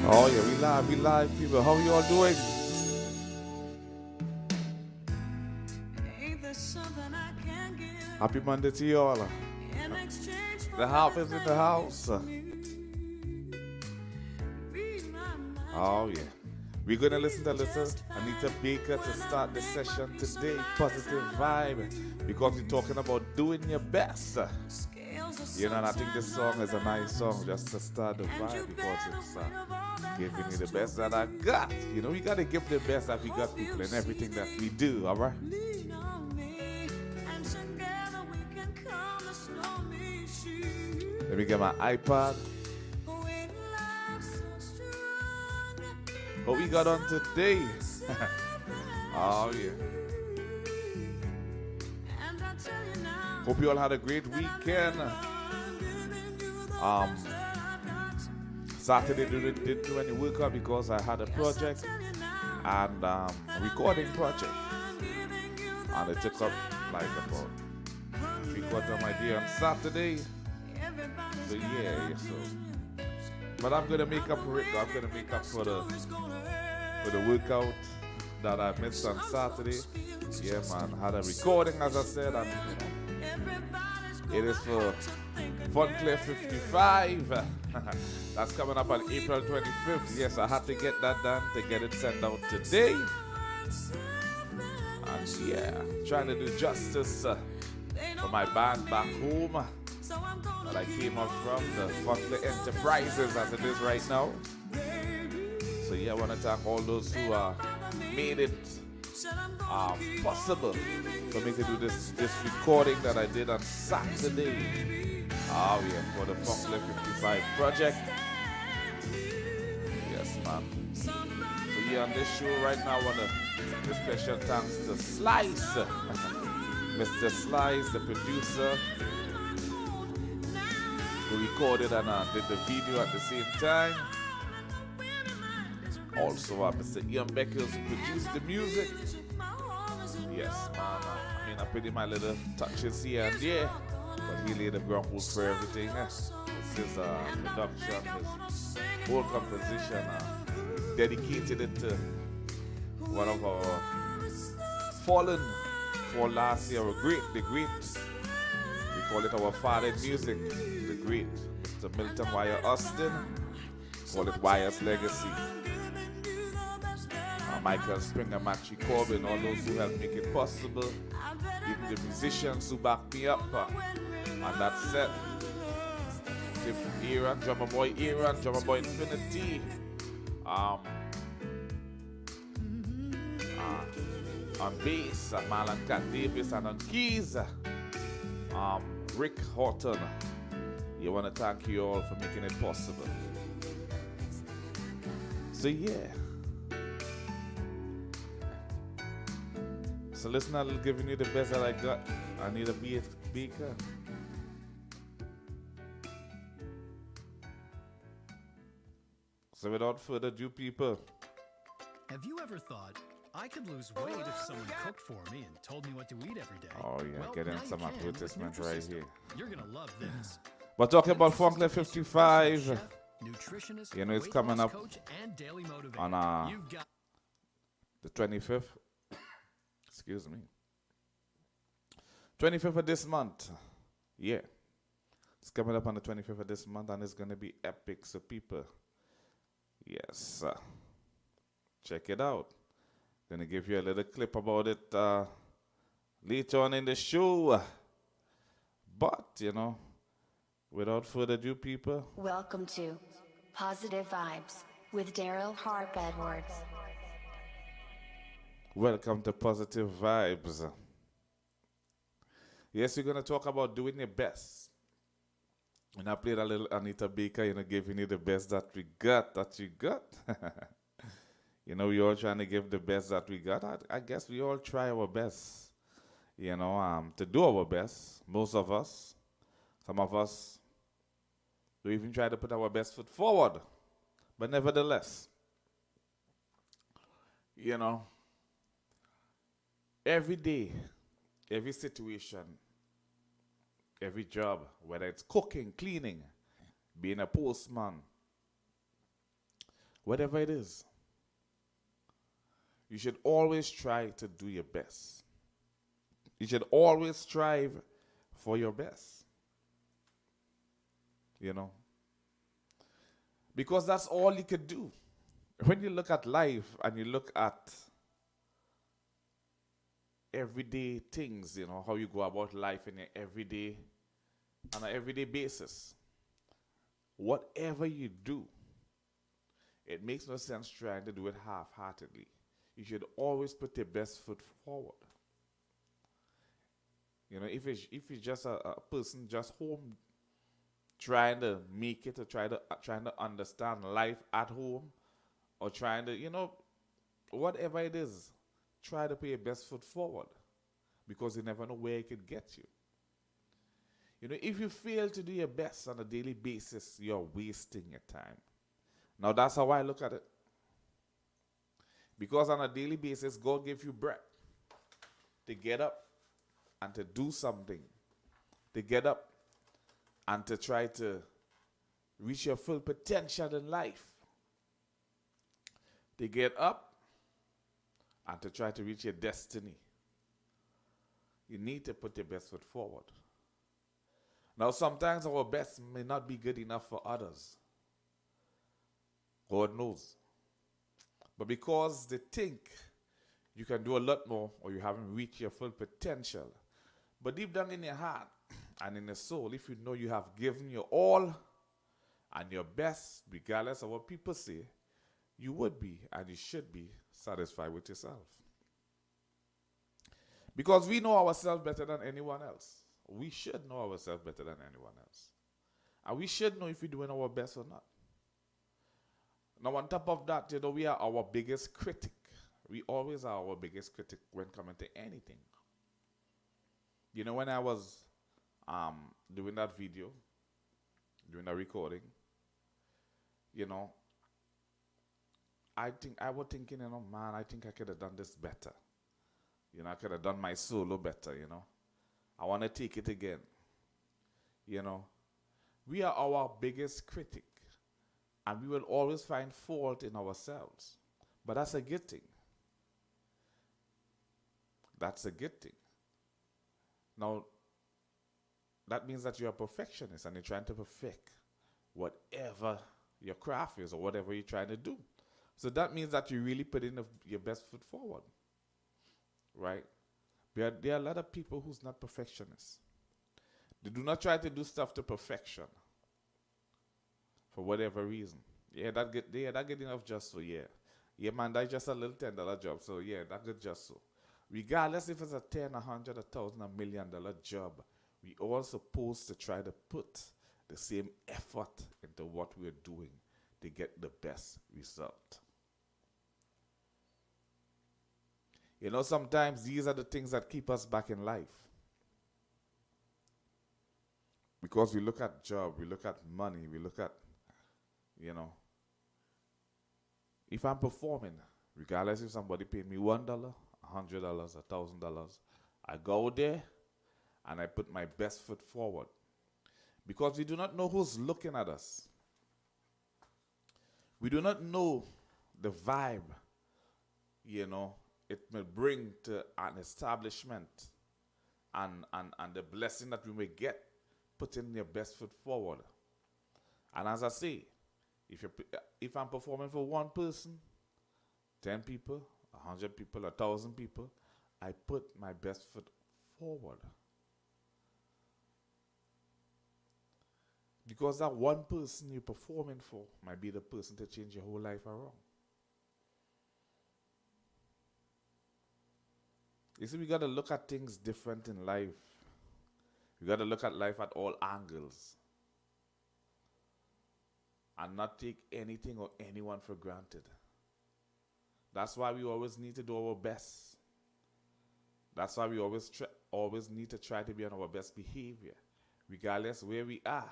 Oh yeah, we live, people. How you all doing? Happy Monday to you all. The harp is in the house. Oh yeah. We're gonna listen to Anita Baker to start the session today. Positive vibe. Because we're talking about doing your best. You know, and I think this song is a nice song just to start the vibe because it's giving you the best that I got. You know, we gotta give the best that we got, people, in everything that we do, alright? Let me get my iPad. What we got on today? Oh yeah. Hope you all had a great weekend. Saturday didn't do any workout because I had a project and a recording project, and it took up like about 3/4 of my day on Saturday. So yeah, so but I'm gonna make up for it. I'm gonna make up for the workout that I missed on Saturday. Yeah, man, had a recording as I said, and it is for Posytyve 55. That's coming up on April 25th. Yes, I had to get that done to get it sent out today. And yeah, trying to do justice for my band back home that I came up from, the Posytyve Enterprises as it is right now. So yeah, I want to thank all those who made it possible for me to do this recording that I did on Saturday. Oh yeah, for the Posytyve 55 project. Yes, man. So yeah, on this show right now, I want to give special thanks to Slice, Mr. Slice, the producer, who recorded and did the video at the same time. Also, Mr. Ian Beckers, who produced the music. Yes, man. I mean, I put in my little touches here and there, but he laid the groundwork for everything. This is production, his whole composition. Dedicated it to one of our fallen for last year, the great. We call it our father in music, the great Mr. Milton Wire Austin. Call it Wire's Legacy. Michael Springer, Matchy Corbin, all those who helped make it possible, even the musicians who backed me up on that set. Different era, Drummer Boy Infinity, on bass, Marlon Cat Davis, and on keys, Rick Horton. You want to thank you all for making it possible. So yeah. So listen, I'm giving you the best that I got. I need a beaker. So without further ado, people. Have you ever thought, I could lose weight if someone cooked for me and told me what to eat every day? Oh yeah, well, getting some advertisement right here. You're gonna love this. But talking about Posytyve 55, you know it's coming up on the 25th. Excuse me. 25th of this month. Yeah. It's coming up on the 25th of this month and it's going to be epic. So people, yes. Check it out. Going to give you a little clip about it later on in the show. But, you know, without further ado, people. Welcome to Posytyve Vibes with Daryl Harp Edwards. Welcome to Posytyve Vibes. Yes, we're going to talk about doing your best. And I played a little Anita Baker, you know, giving you the best that we got, You know, we all trying to give the best that we got. I guess we all try our best, you know, to do our best. Most of us. Some of us, we even try to put our best foot forward. But nevertheless, you know, every day, every situation, every job, whether it's cooking, cleaning, being a postman, whatever it is, you should always try to do your best. You should always strive for your best. You know? Because that's all you could do. When you look at life and you look at everyday things, you know, how you go about life in your everyday, on an everyday basis, whatever you do, it makes no sense trying to do it half-heartedly. You should always put your best foot forward. You know, if it's just a person just home trying to make it, or trying to understand life at home, or trying to, you know, whatever it is, try to put your best foot forward, because you never know where it could get you. You know, if you fail to do your best on a daily basis, you're wasting your time. Now, that's how I look at it. Because on a daily basis, God gives you breath to get up and to do something, to get up and to try to reach your full potential in life, to get up and to try to reach your destiny. You need to put your best foot forward. Now, sometimes our best may not be good enough for others. God knows. But because they think you can do a lot more, or you haven't reached your full potential, but deep down in your heart and in your soul, if you know you have given your all and your best, regardless of what people say, you would be and you should be satisfied with yourself. Because we know ourselves better than anyone else. We should know ourselves better than anyone else. And we should know if we're doing our best or not. Now, on top of that, you know, we are our biggest critic. We always are our biggest critic when coming to anything. You know, when I was doing that video, doing that recording, you know, I was thinking, you know, man, I think I could have done this better. You know, I could have done my solo better, you know. I want to take it again. You know, we are our biggest critic. And we will always find fault in ourselves. But that's a good thing. That's a good thing. Now, that means that you're a perfectionist and you're trying to perfect whatever your craft is or whatever you're trying to do. So that means that you really put in your best foot forward. Right? There are a lot of people who's not perfectionists. They do not try to do stuff to perfection. For whatever reason. Yeah, that good enough just so, yeah. Yeah, man, that's just a little $10 job. So, yeah, that good just so. Regardless if it's a $10, $100, $1,000, $1 million job, we all supposed to try to put the same effort into what we're doing to get the best result. You know, sometimes these are the things that keep us back in life. Because we look at job, we look at money, we look at, you know, if I'm performing, regardless if somebody paid me $1, $100, $1,000, I go there and I put my best foot forward. Because we do not know who's looking at us. We do not know the vibe, you know, it may bring to an establishment and the blessing that we may get putting your best foot forward. And as I say, if I'm performing for one person, 10 people, 100 people, 1,000 people, I put my best foot forward. Because that one person you're performing for might be the person to change your whole life around. You see, we got to look at things different in life. We got to look at life at all angles. And not take anything or anyone for granted. That's why we always need to do our best. That's why we always need to try to be on our best behavior, regardless where we are.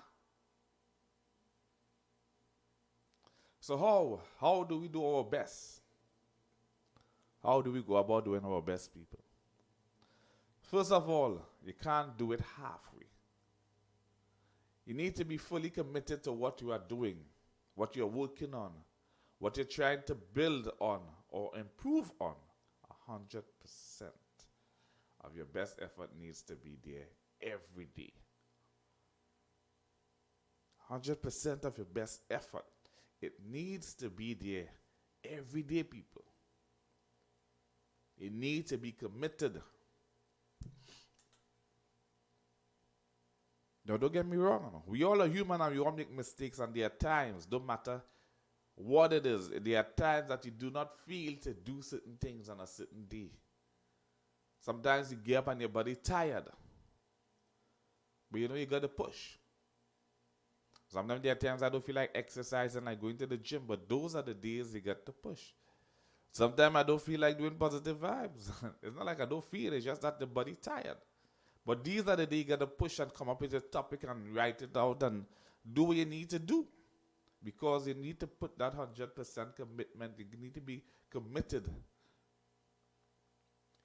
So how do we do our best? How do we go about doing our best, people? First of all, you can't do it halfway. You need to be fully committed to what you are doing, what you're working on, what you're trying to build on or improve on, 100% of your best effort needs to be there every day. 100% of your best effort, it needs to be there every day, people. You need to be committed. Now, don't get me wrong. We all are human and we all make mistakes, and there are times, don't matter what it is, there are times that you do not feel to do certain things on a certain day. Sometimes you get up and your body tired. But you know you got to push. Sometimes there are times I don't feel like exercising, like going to the gym, but those are the days you got to push. Sometimes I don't feel like doing positive vibes. It's not like I don't feel, it's just that the body tired. But these are the days you got to push and come up with a topic and write it out and do what you need to do. Because you need to put that 100% commitment. You need to be committed.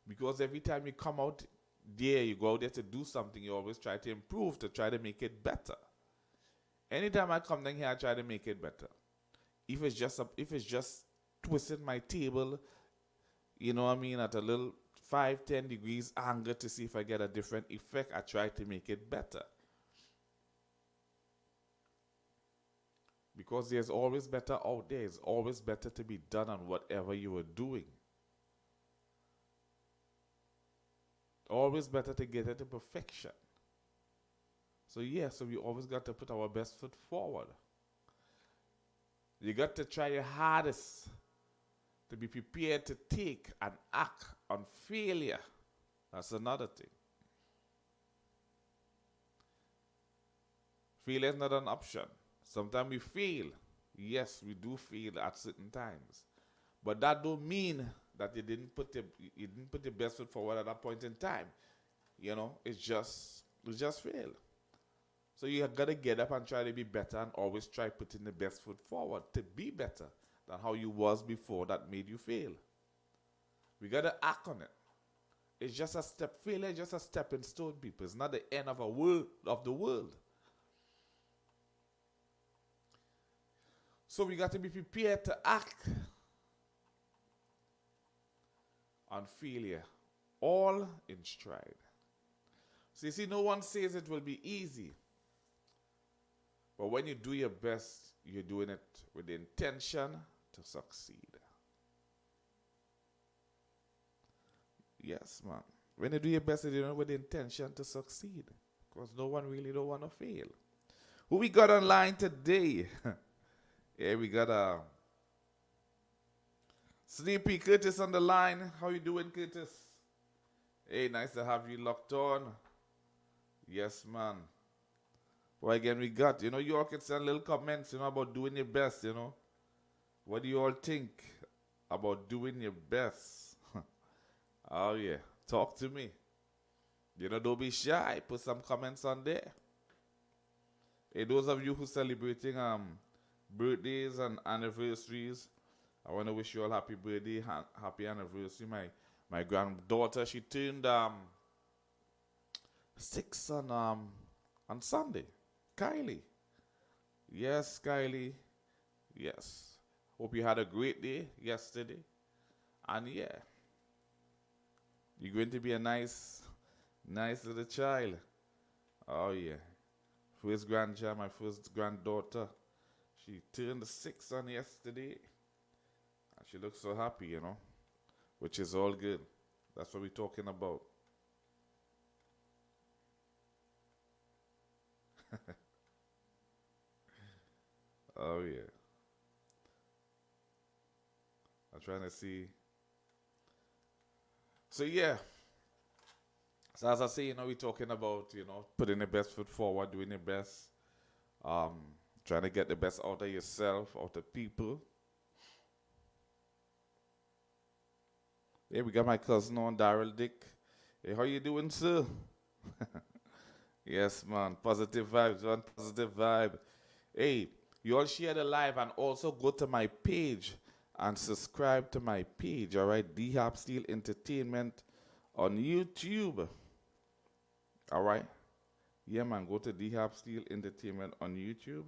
Because every time you come out there, you go out there to do something, you always try to improve, to try to make it better. Anytime I come down here, I try to make it better. If it's just twisting my table, you know what I mean, at a little 5-10 degrees angle to see if I get a different effect, I try to make it better. Because there's always better out there. It's always better to be done on whatever you are doing. Always better to get it to perfection. So we always got to put our best foot forward. You got to try your hardest to be prepared to take and act on failure. That's another thing. Failure is not an option. Sometimes we fail. Yes, we do fail at certain times. But that don't mean that you didn't put your best foot forward at that point in time. You know, it's just fail. So you got to get up and try to be better and always try putting the best foot forward to be better than how you was before that made you fail. We got to act on it. It's just a step. Failure is just a stepping stone, people. It's not the end of the world. So we got to be prepared to act on failure, all in stride. So you see, no one says it will be easy. But when you do your best, you're doing it with the intention to succeed. Yes, man. When you do your best, you're doing it with the intention to succeed. Because no one really don't want to fail. Who we got online today? Yeah, we got Sleepy Curtis on the line. How you doing, Curtis? Hey, nice to have you locked on. Yes, man. Well, again, we got, you all can send little comments, about doing your best, What do you all think about doing your best? Oh, yeah. Talk to me. Don't be shy. Put some comments on there. Hey, those of you who celebrating birthdays and anniversaries, I want to wish you all happy birthday, happy anniversary. My granddaughter, she turned 6 on Sunday. Kylie. Yes, Kylie. Yes. Hope you had a great day yesterday. And yeah, you're going to be a nice little child. Oh yeah. First grandchild, my first granddaughter. She turned 6 on yesterday. And she looks so happy, which is all good. That's what we're talking about. Oh, yeah. I'm trying to see. So, yeah. So, as I say, we're talking about, putting the best foot forward, doing your best. Trying to get the best out of yourself, out of people. Hey, we got my cousin on, Daryl Dick. Hey, how you doing, sir? Yes, man. Positive vibes, one positive vibe. Hey, you all share the live and also go to my page and subscribe to my page, all right? D-Hop Steel Entertainment on YouTube. All right? Yeah, man. Go to D-Hop Steel Entertainment on YouTube.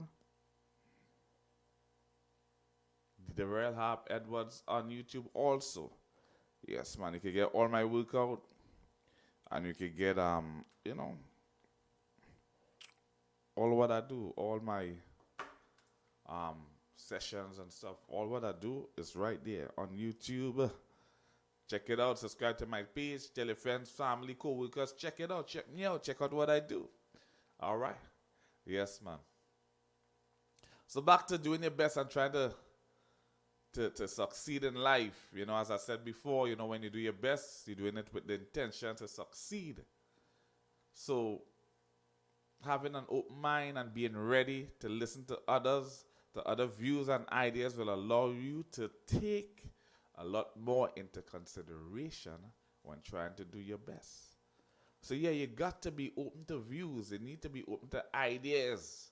Darrell Harp Edwards on YouTube also. Yes, man. You can get all my workout, and you can get you know, all what I do, all my sessions and stuff. All what I do is right there on YouTube. Check it out. Subscribe to my page. Tell your friends, family, co-workers. Check it out. Check me out. Check out what I do. All right. Yes, man. So back to doing your best and trying to succeed in life. You know, as I said before, you know, when you do your best, you're doing it with the intention to succeed. So having an open mind and being ready to listen to others, to other views and ideas will allow you to take a lot more into consideration when trying to do your best. So yeah, you got to be open to views. You need to be open to ideas.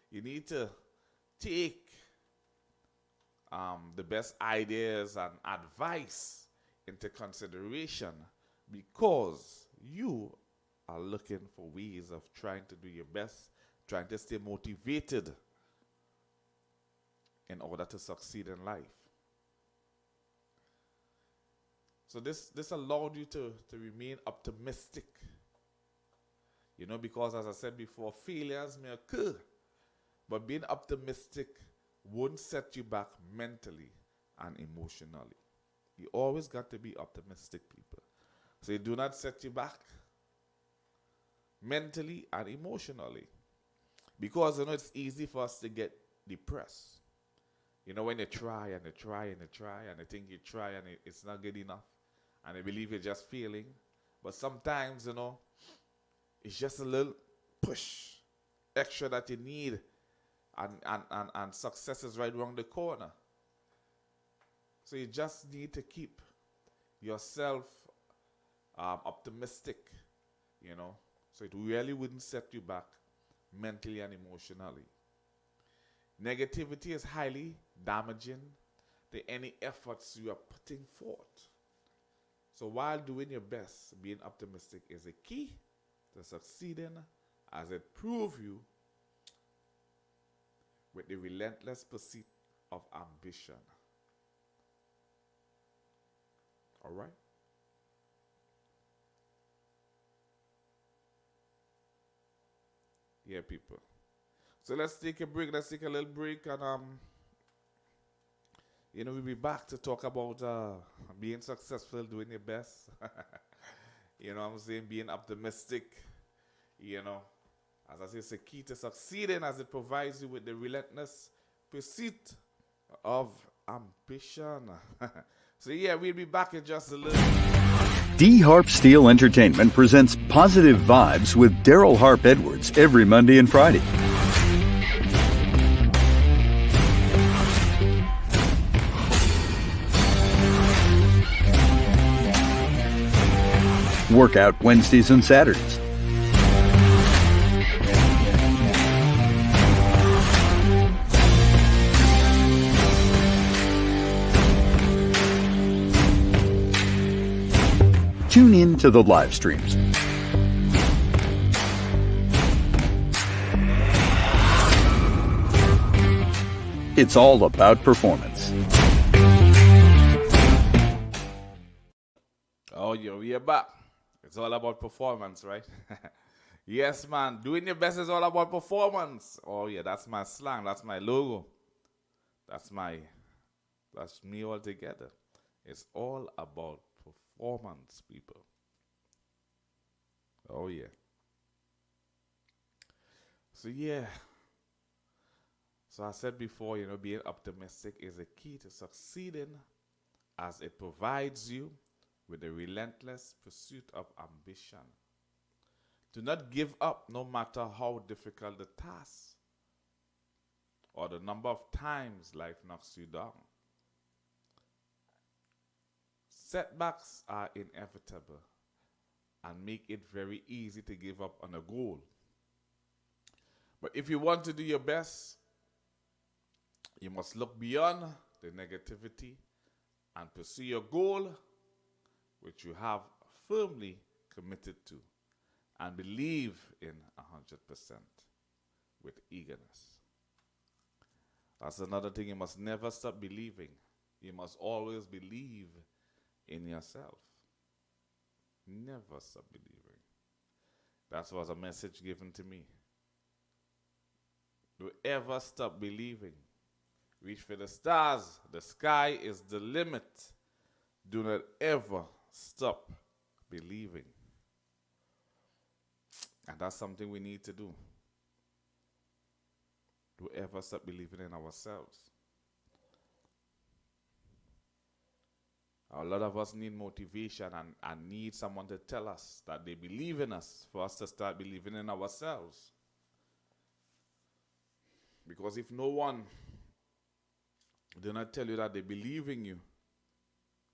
You need to take the best ideas and advice into consideration, because you are looking for ways of trying to do your best, trying to stay motivated in order to succeed in life. So this allowed you to remain optimistic. You know, because as I said before, failures may occur, but being optimistic won't set you back mentally and emotionally. You always got to be optimistic, people. So it do not set you back mentally and emotionally. Because, you know, it's easy for us to get depressed. You know, when you try and you try and you try and you think you try and it's not good enough, and you believe you're just failing. But sometimes, you know, it's just a little push extra that you need, and success is right around the corner. So you just need to keep yourself optimistic, you know, so it really wouldn't set you back mentally and emotionally. Negativity is highly damaging to any efforts you are putting forth. So while doing your best, being optimistic is a key to succeeding, as it proves you with the relentless pursuit of ambition. All right? Yeah, people. So let's take a break. Let's take a little break, and you know, we'll be back to talk about being successful, doing your best. You know what I'm saying? Being optimistic. You know, as I say, it's a key to succeeding, as it provides you with the relentless pursuit of ambition. So yeah, we'll be back in just a little. D Harp Steel Entertainment presents Positive Vibes with Daryl Harp Edwards every Monday and Friday. Workout Wednesdays and Saturdays. Tune in to the live streams. It's all about performance. Oh, yeah, we are back. It's all about performance, right? Yes, man. Doing your best is all about performance. Oh, yeah, that's my slang. That's my logo. That's me all together. It's all about performance, people. Oh, yeah. So, yeah. So, I said before, you know, being optimistic is a key to succeeding, as it provides you with a relentless pursuit of ambition. Do not give up, no matter how difficult the task or the number of times life knocks you down. Setbacks are inevitable and make it very easy to give up on a goal. But if you want to do your best, you must look beyond the negativity and pursue your goal, which you have firmly committed to and believe in 100% with eagerness. That's another thing. You must never stop believing. You must always believe in yourself. Never stop believing. That was a message given to me. Don't ever stop believing. Reach for the stars. The sky is the limit. Do not ever stop believing. And that's something we need to do. Don't ever stop believing in ourselves. A lot of us need motivation and need someone to tell us that they believe in us for us to start believing in ourselves. Because if no one do not tell you that they believe in you,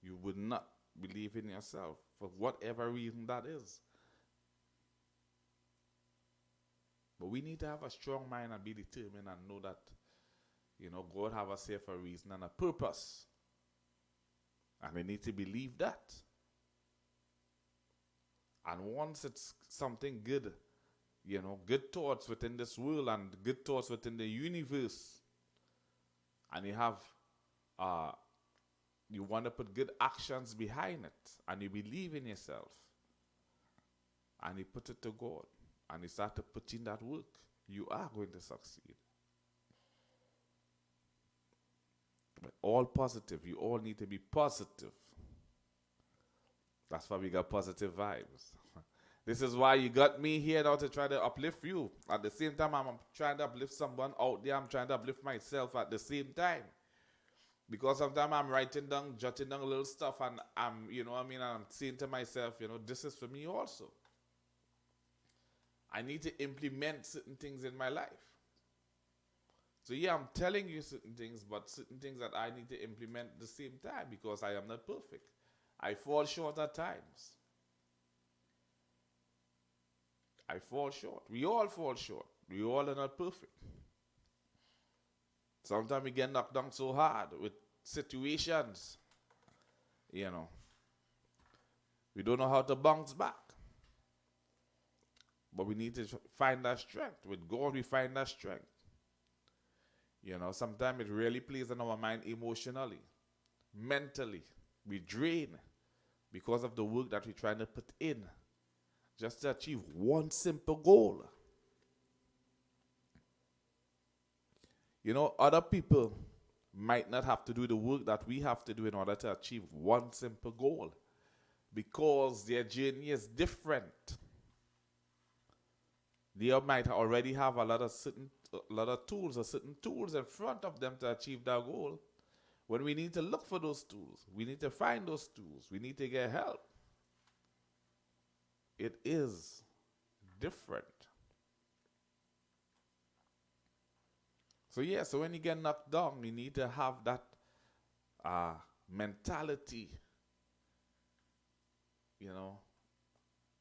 you would not believe in yourself for whatever reason that is. But we need to have a strong mind and be determined and know that, God have us here for a reason and a purpose. And we need to believe that. And once it's something good, good thoughts within this world and good thoughts within the universe, and you have, you want to put good actions behind it, and you believe in yourself, and you put it to God, and you start to put in that work, you are going to succeed. But all positive. You all need to be positive. That's why we got positive vibes. This is why you got me here now to try to uplift you. At the same time, I'm trying to uplift someone out there. I'm trying to uplift myself at the same time. Because sometimes I'm writing down, jotting down a little stuff, and I'm, I'm saying to myself, this is for me also. I need to implement certain things in my life. So yeah, I'm telling you certain things, but certain things that I need to implement at the same time because I am not perfect. I fall short at times. I fall short. We all fall short. We all are not perfect. Sometimes we get knocked down so hard with situations, we don't know how to bounce back. But we need to find that strength. With God, we find that strength. Sometimes it really plays on our mind emotionally, mentally. We drain because of the work that we're trying to put in just to achieve one simple goal. Other people might not have to do the work that we have to do in order to achieve one simple goal because their journey is different. They might already have a lot of tools or certain tools in front of them to achieve their goal. When we need to look for those tools, we need to find those tools, we need to get help. It is different. So when you get knocked down, you need to have that mentality,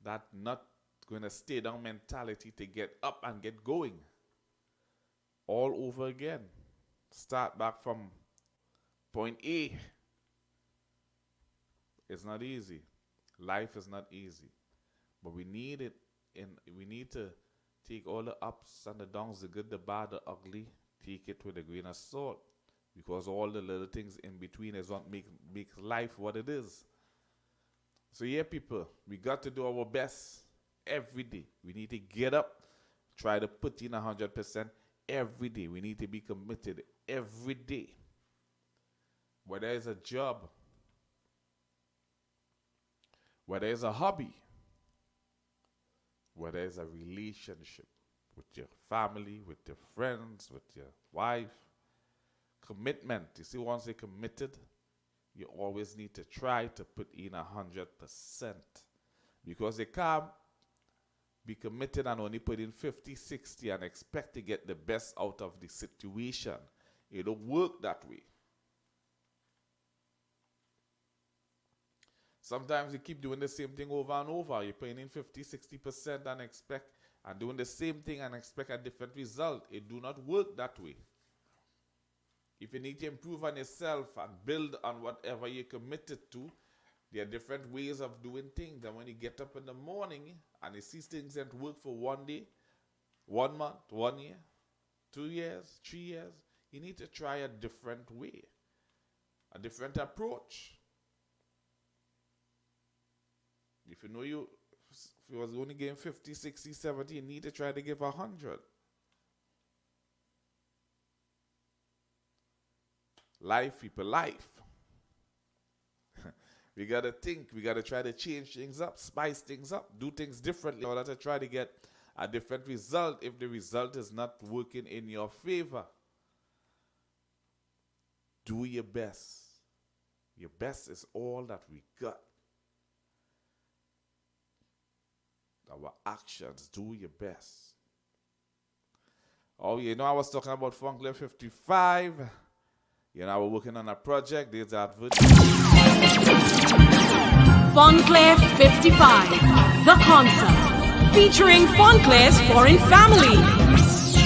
that not going to stay down mentality to get up and get going all over again. Start back from point A. It's not easy. Life is not easy. But we need it, we need to take all the ups and the downs, the good, the bad, the ugly, take it with a grain of salt. Because all the little things in between is what makes life what it is. So yeah, people, we got to do our best every day. We need to get up, try to put in 100% every day. We need to be committed every day. Whether it's a job, whether it's a hobby, whether it's a relationship with your family, with your friends, with your wife. Commitment. You see, once you're committed, you always need to try to put in 100%. Because you can't be committed and only put in 50, 60 and expect to get the best out of the situation. It don't work that way. Sometimes you keep doing the same thing over and over. You're putting in 50, 60% and doing the same thing and expect a different result. It do not work that way. If you need to improve on yourself and build on whatever you're committed to, there are different ways of doing things. And when you get up in the morning and you see things that work for 1 day, 1 month, 1 year, 2 years, 3 years, you need to try a different way, a different approach. If you know if you was only getting 50, 60, 70, you need to try to give 100. Life, people, life. We got to think. We got to try to change things up, spice things up, do things differently in order to try to get a different result if the result is not working in your favor. Do your best. Your best is all that we got. Our actions, do your best. Oh, you know, I was talking about Posytyve 55. You know, we're working on a project. There's advert. Posytyve 55, the concert, featuring Posytyve's foreign family.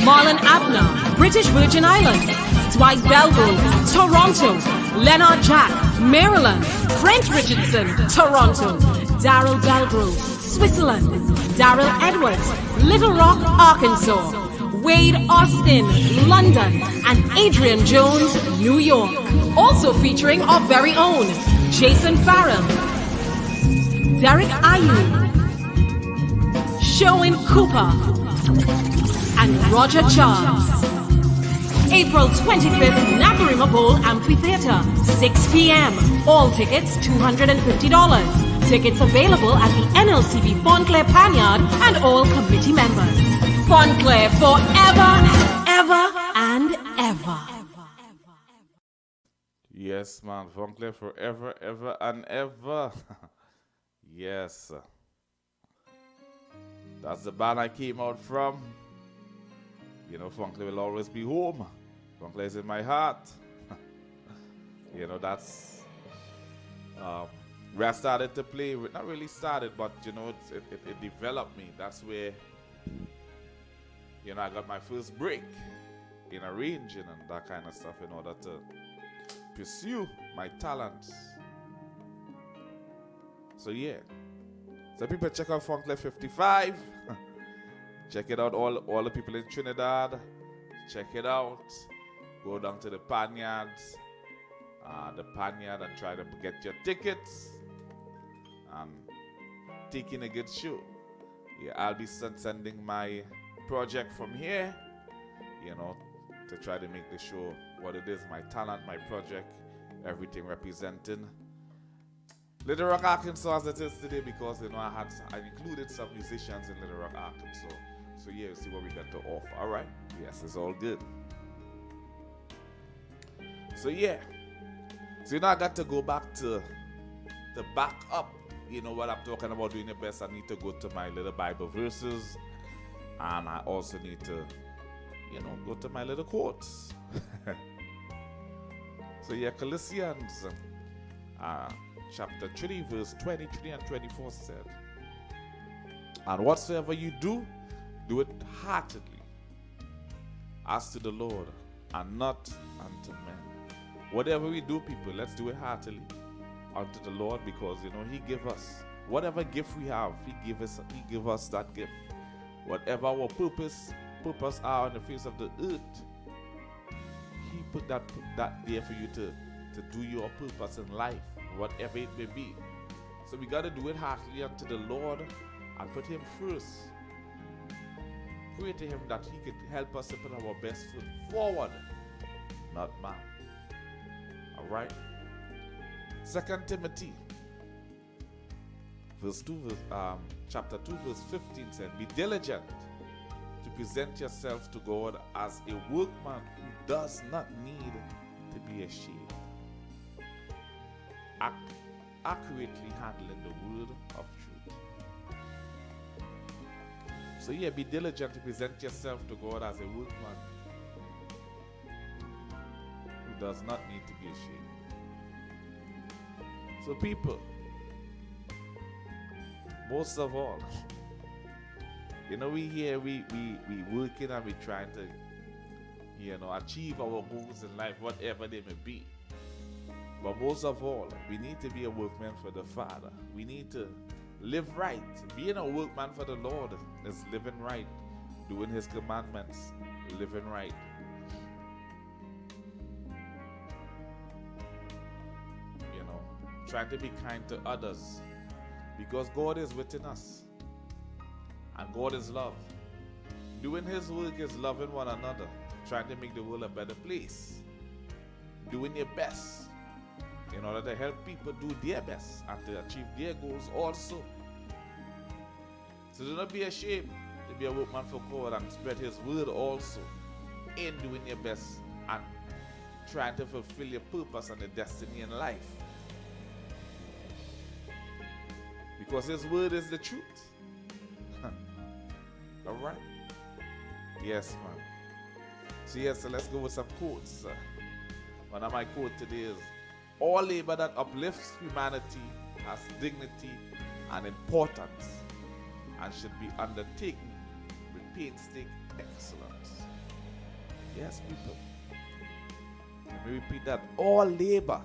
Marlon Abner, British Virgin Islands. Dwight Belgrove, Toronto. Leonard Jack, Maryland. Brent Richardson, Toronto. Daryl Belgrove, Switzerland. Daryl Edwards, Little Rock, Arkansas. Wade Austin, London, and Adrian Jones, New York. Also featuring our very own Jason Farrell, Derek Ayu, Sherwin Cooper, and Roger Charles. April 25th, Naparima Bowl Amphitheater, 6 p.m. All tickets $250. Tickets available at the NLCB Posytyve Panyard and all committee members. Posytyve forever, ever, and ever. Yes, man. Posytyve forever, ever, and ever. Yes. That's the band I came out from. You know, Posytyve will always be home. Posytyve is in my heart. You know, that's where I started to play. Not really started, but, you know, it developed me. That's where, you know, I got my first break in arranging and that kind of stuff in order to pursue my talents. So, yeah. So, people check out Posytyve 55. Check it out, all the people in Trinidad. Check it out. Go down to the Panyard and try to get your tickets. And taking a good show. Yeah, I'll be sending my project from here, you know, to try to make the show what it is, my talent, my project, everything representing Little Rock, Arkansas as it is today, because, you know, I included some musicians in Little Rock, Arkansas. So yeah, you see what we got to offer. All right, yes, it's all good. So yeah, so you know, I got to go back to back up, you know, what I'm talking about doing the best. I need to go to my little Bible verses, and I also need to, you know, go to my little quotes. So yeah, Colossians chapter 3 verse 23 and 24 said, and whatsoever you do, do it heartily, as to the Lord, and not unto men. Whatever we do, people, let's do it heartily unto the Lord, because, you know, He give us whatever gift we have. He give us that gift. Whatever our purpose are on the face of the earth, He put that there for you to do your purpose in life, whatever it may be. So we got to do it heartily unto the Lord and put Him first. Pray to Him that He could help us to put our best foot forward, not man. All right? 2 Timothy chapter 2 verse 15 said, be diligent to present yourself to God as a workman who does not need to be ashamed, accurately handling the word of truth. So yeah, be diligent to present yourself to God as a workman who does not need to be ashamed. So people, most of all, you know, we working and we trying to, you know, achieve our goals in life, whatever they may be. But most of all, we need to be a workman for the Father. We need to live right. Being a workman for the Lord is living right, doing His commandments, living right. trying to be kind to others, because God is within us and God is love. Doing His work is loving one another, trying to make the world a better place, doing your best in order to help people do their best and to achieve their goals also. So do not be ashamed to be a workman for God and spread His word also in doing your best and trying to fulfill your purpose and the destiny in life. Because His word is the truth. Alright? Yes, man. So yes, so let's go with some quotes. One of my quotes today is, all labor that uplifts humanity has dignity and importance and should be undertaken with painstaking excellence. Yes, people. Let me repeat that. All labor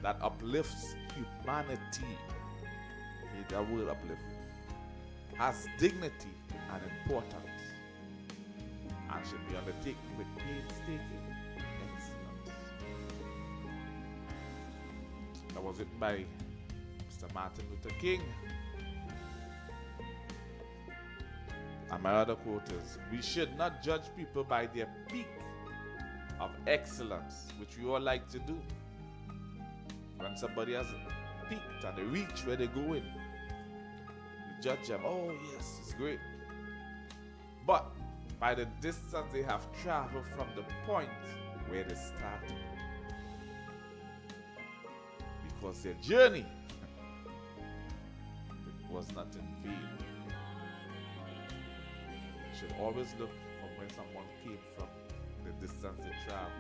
that uplifts humanity, hear that word uplift, has dignity and importance and should be undertaken with painstaking excellence. That was written by Mr. Martin Luther King. And my other quote is, we should not judge people by their peak of excellence, which we all like to do. When somebody has peaked and they reach where they're going, we judge them. Oh yes, it's great. But by the distance they have traveled from the point where they started. Because their journey was not in vain. You should always look from where someone came from, the distance they traveled,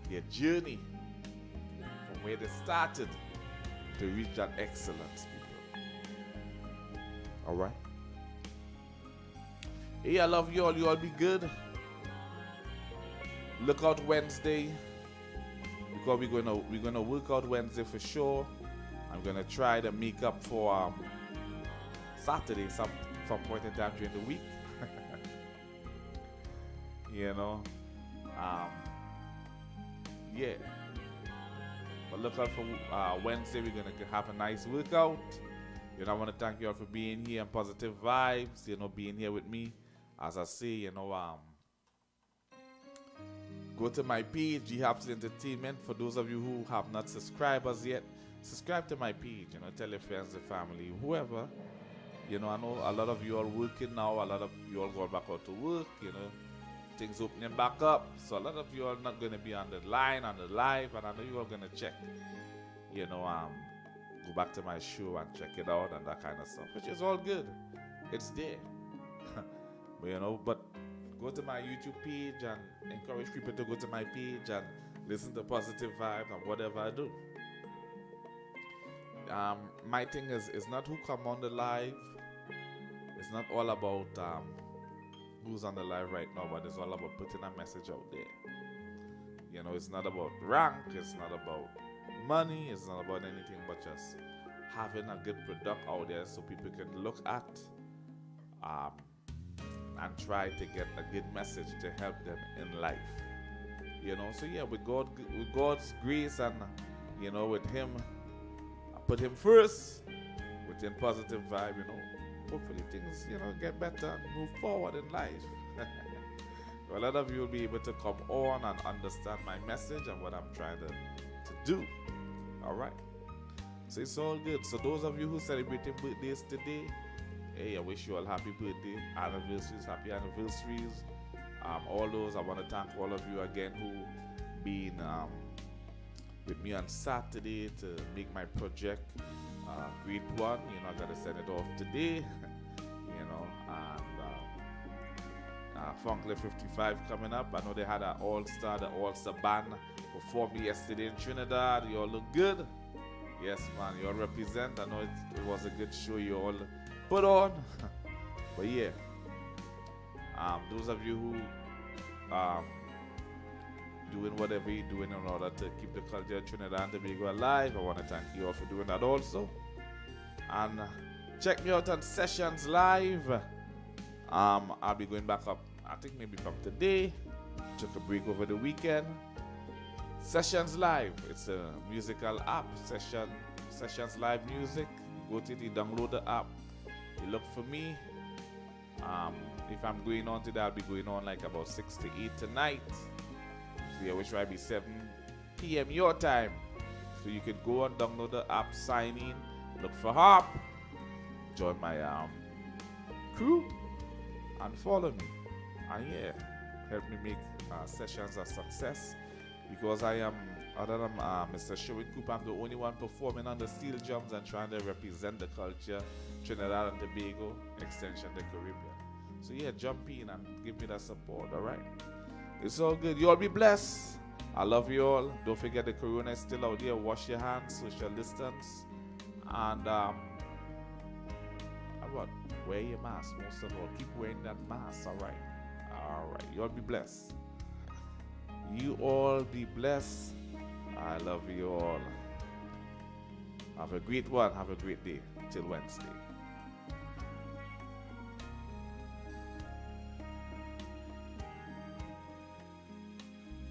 their journey from where they started to reach that excellence, people. Alright? Hey, I love you all. You all be good. Look out Wednesday, because we're gonna work out Wednesday for sure. I'm gonna try to make up for Saturday some point in time during the week. You know, yeah. But look out for Wednesday. We're gonna have a nice workout. You know, I want to thank you all for being here and Positive Vibes. You know, being here with me. As I say, you know, go to my page, Vybyz Entertainment. For those of you who have not subscribed as yet, subscribe to my page. You know, tell your friends, your family, whoever. You know, I know a lot of you all working now. A lot of you all going back out to work. You know, things opening back up. So a lot of you are not going to be on the line, on the live, and I know you are going to check. You know, go back to my show and check it out and that kind of stuff, which is all good. It's there. But, you know, but go to my YouTube page and encourage people to go to my page and listen to Positive Vibe and whatever I do. My thing is not who come on the live. It's not all about who's on the live right now, but it's all about putting a message out there. You know, it's not about rank, it's not about money, it's not about anything but just having a good product out there so people can look at and try to get a good message to help them in life. You know, so yeah, with God's grace and, you know, with Him, I put Him first, within Positive Vibe, you know, hopefully things, you know, get better and move forward in life. A lot of you will be able to come on and understand my message and what I'm trying to do. All right. So it's all good. So those of you who celebrating birthdays today, hey, I wish you all happy birthday, anniversaries, happy anniversaries. All those, I want to thank all of you again who been with me on Saturday to make my project grade 1. You know, I got to send it off today. You know, and Funkler 55 coming up. I know they had the All-Star band perform yesterday in Trinidad. You all look good. Yes, man, you all represent. I know it was a good show you all put on. But yeah, those of you who doing whatever you're doing in order to keep the culture of Trinidad and Tobago alive, I want to thank you all for doing that also. And check me out on Sessions Live. I'll be going back up, I think maybe from today. Took a break over the weekend. Sessions Live. It's a musical app. Sessions Live Music. Go to it, download the app. You look for me. If I'm going on today, I'll be going on like about 6 to 8 tonight. So yeah, which might be 7 p.m. your time. So you can go and download the app, sign in, look for Harp, join my crew, and follow me. And yeah, help me make sessions a success. Because I am, other than Mr. Sherwin Cooper, I'm the only one performing on the steel drums and trying to represent the culture, Trinidad and Tobago, extension the Caribbean. So yeah, jump in and give me that support, alright? It's all good. You all be blessed. I love you all. Don't forget the corona is still out there. Wash your hands, social distance. And wear your mask most of all. Keep wearing that mask, alright? Alright, you all be blessed. You all be blessed. I love you all. Have a great one. Have a great day. Till Wednesday.